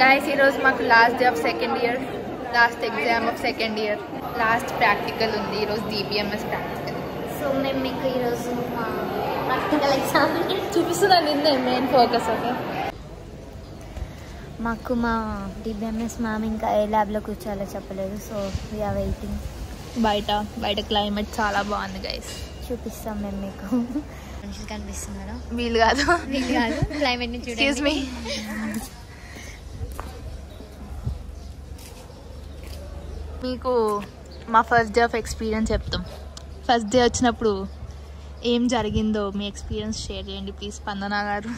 Guys, heroes maku last day of second year, last exam of second year, last practical undi heroes DBMS practical. So మేము మీకు ఈరోజు మా practical exam చూపిస్తున్నాను నిన్నే main focus. Okay, మాకు మా DBMS ma'am ఇంకా ఏ ల్యాబ్లో కూర్చోాలో చెప్పలేదు. So we are waiting. బయట క్లైమేట్ చాలా బాగుంది గైస్. చూపిస్తాం మేము మీకు. మనుషులు కనిపిస్తున్నారా? వీలు కాదు క్లైమేట్ ని చూడండి. Excuse me. మీకు మా ఫస్ట్ డే ఆఫ్ ఎక్స్పీరియన్స్ చెప్తాం. ఫస్ట్ డే వచ్చినప్పుడు ఏం జరిగిందో మీ ఎక్స్పీరియన్స్ షేర్ చేయండి ప్లీజ్. స్పందన గారు.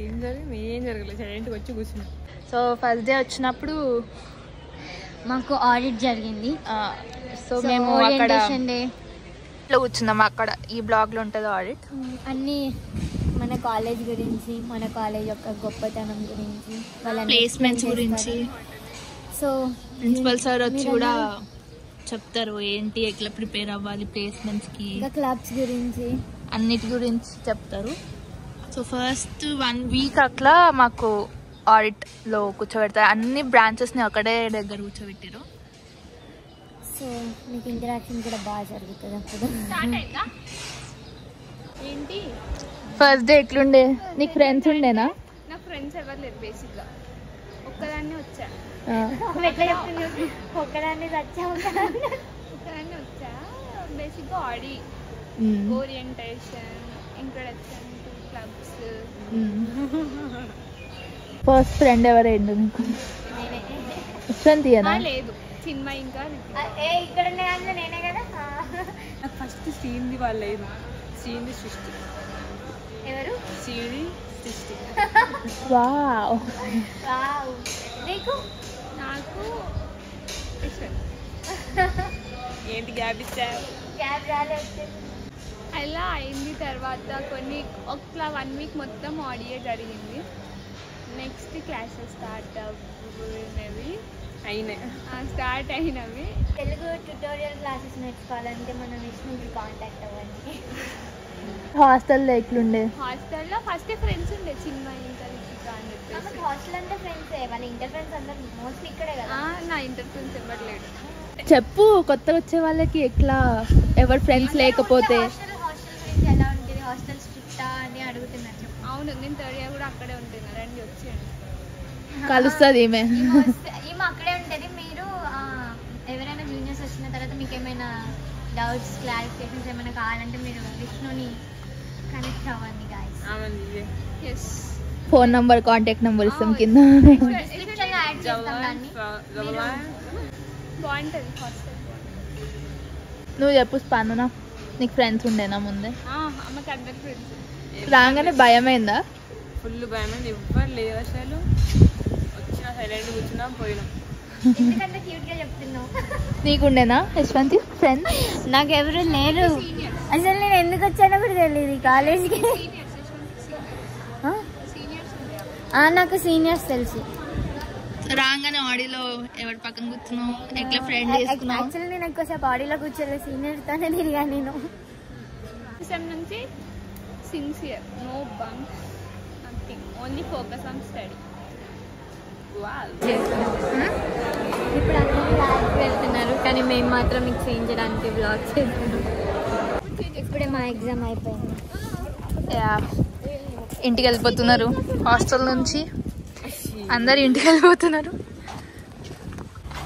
ఏం జరగలేదు, సైలెంట్గా వచ్చి కూర్చున్నాం. సో ఫస్ట్ డే వచ్చినప్పుడు మాకు ఆడిట్ జరిగింది. సో మేము అక్కడ కూర్చున్నాం. అక్కడ ఈ బ్లాగ్లో ఉంటుంది ఆడిట్. అన్నీ మన కాలేజ్ గురించి, మన కాలేజ్ యొక్క గొప్పతనం గురించి, వాళ్ళ ప్లేస్మెంట్స్ గురించి. సో ప్రిన్సిపల్ సార్ వచ్చి కూడా చెప్తారు ఏంటి ఎట్లా ప్రిపేర్ అవ్వాలి ప్లేస్మెంట్స్కి, ఇంకా క్లబ్స్ గురించి, అన్నిటి గురించి చెప్తారు. సో ఫస్ట్ 1 వీక్ అట్లా మాకు ఆడిట్లో కూర్చోబెడతారు. అన్ని బ్రాంచెస్ని ఒకటే దగ్గర కూర్చోబెట్టారు. సో మీకు ఇంటరాక్షన్ కూడా బాగా జరుగుతుంది అప్పుడు. ఏంటి ఫస్ట్ డే ఎట్లుండే? నీకు ఫ్రెండ్స్ ఉండేనా? నాకు ఫ్రెండ్స్ ఎవరు లేరు బేసిక్గా, ఒక్కదాన్ని వచ్చా. ఒక్కదాన్ని వచ్చా బేసిక్గా ఆడి orientation, introduction to clubs. First friend ఎవరైండు మీకు? యశ్వంతియేనా? లేదు, చిన్మయ్. ఇంకా ఇక్కడ నేనే కదా. నాకు ఫస్ట్ శ్రీనిధి వాళ్ళు లేదు. శ్రీనిధి సృష్టి. ఎవరు? శ్రీనిధి సృష్టి. వావ్. నీకు? నాకు ఏంటి గ్యాప్ ఇచ్చావు? క్యాబ్ రాలేదు. అలా అయింది. తర్వాత ఒక 1 వీక్ మొత్తం ఆడియో జరిగింది. నెక్స్ట్ క్లాసెస్ స్టార్ట్ అయినవి. తెలుగు ట్యూటోరియల్ క్లాసెస్ నేర్చుకోవాలంటే మనం విష్ణుకి కాంటాక్ట్ అవ్వండి. హాస్టల్లో ఎట్లుండే? హాస్టల్లో ఫస్ట్ ఫ్రెండ్స్ ఉండే, చిన్మయ్ ఇంకా రిషిక అని చెప్పేసి. హాస్టల్ అంటే ఫ్రెండ్స్, వాళ్ళ ఇంటర్ ఫ్రెండ్స్ అందరు మోస్ట్లీ ఇక్కడే కదా. నా ఇంటర్ ఫ్రెండ్స్ ఎవరు లేడు. చెప్పు, కొత్తగా వచ్చే వాళ్ళకి ఎట్లా ఎవరు ఫ్రెండ్స్ లేకపోతే. హాస్టల్ గురించి ఎలా ఉంటుంది? హాస్టల్ స్ట్రిక్టా అని అడుగుతున్నారు. అవును, నేను 3rd year కూడా అక్కడే ఉంటున్నా. రండి వచ్చేయండి, కలుస్తుంది ఈమె. ఈమె అక్కడే ఉంటుంది. మీరు ఎవరైనా జూనియర్స్ వచ్చిన తర్వాత మీకు ఏమైనా డౌట్స్, క్లారిఫికేషన్స్ ఏమైనా కావాలంటే మీరు విష్ణుని కనెక్ట్ అవ్వండి guys. Yes. Phone number, contact number ఇస్తాం కింద. డిస్క్రిప్షన్లో యాడ్ చేస్తాం దాన్ని. బాగుంటుంది హాస్టల్. నువ్వు చెప్పు స్పందన, నీకు ఫ్రెండ్స్ ఉండేనా ముందే? అమ్మకి అందరు ఫ్రెండ్స్. రాగానే భయమైందా? ఫుల్ భయమైంది. ఎవ్వరు లేదు అసలు. వచ్చిన సైలెంట్ కూర్చున్నాం, పోయినాం. ఎందుకంటే క్యూట్ గా చెప్తున్నావు. నీకుండేనా యశ్వంతి ఫ్రెండ్స్? నాకు ఎవరు లేరు. అసలు నేను ఎందుకు వచ్చానో కూడా తెలియదు ఈ కాలేజ్కి. నాకు సీనియర్స్ తెలుసు. రాగానే ఆడిలో ఎవరి పక్కన కూర్చున్నావు, ఎట్లా ఫ్రెండ్ చేసుకున్నావు? యాక్చువల్లీ నేను ఎక్కువసేపు ఆడిలో కూర్చోలేదు, సీనియర్తోనే తిరిగా నేను. సెమ్ నుంచి sincere, no bunk, nothing, only focus on study. ఇప్పుడు అందరూ ల్యాబ్కి వెళ్తున్నారు, కానీ మేము మాత్రం మీకు చేయించడానికి బ్లాగ్ చేస్తున్నాం. ఇప్పుడే మా ఎగ్జామ్ అయిపోయింది. ఇంటికి వెళ్ళిపోతున్నారు హాస్టల్ నుంచి. అందరు ఇంటికి వెళ్ళిపోతున్నారు.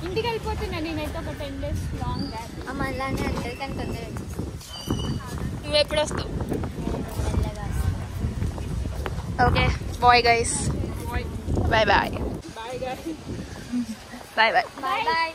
ఇంటికి వెళ్ళిపోతున్నా నేనైతే. ఒక 10 days లాంగ్ గ్యాప్. అలానే అంటారు, కానీ తొందరగా వచ్చేస్తాం. నువ్వు ఎప్పుడు వస్తావు? Okay bye guys. Bye bye. Bye guys. Bye bye. Bye bye.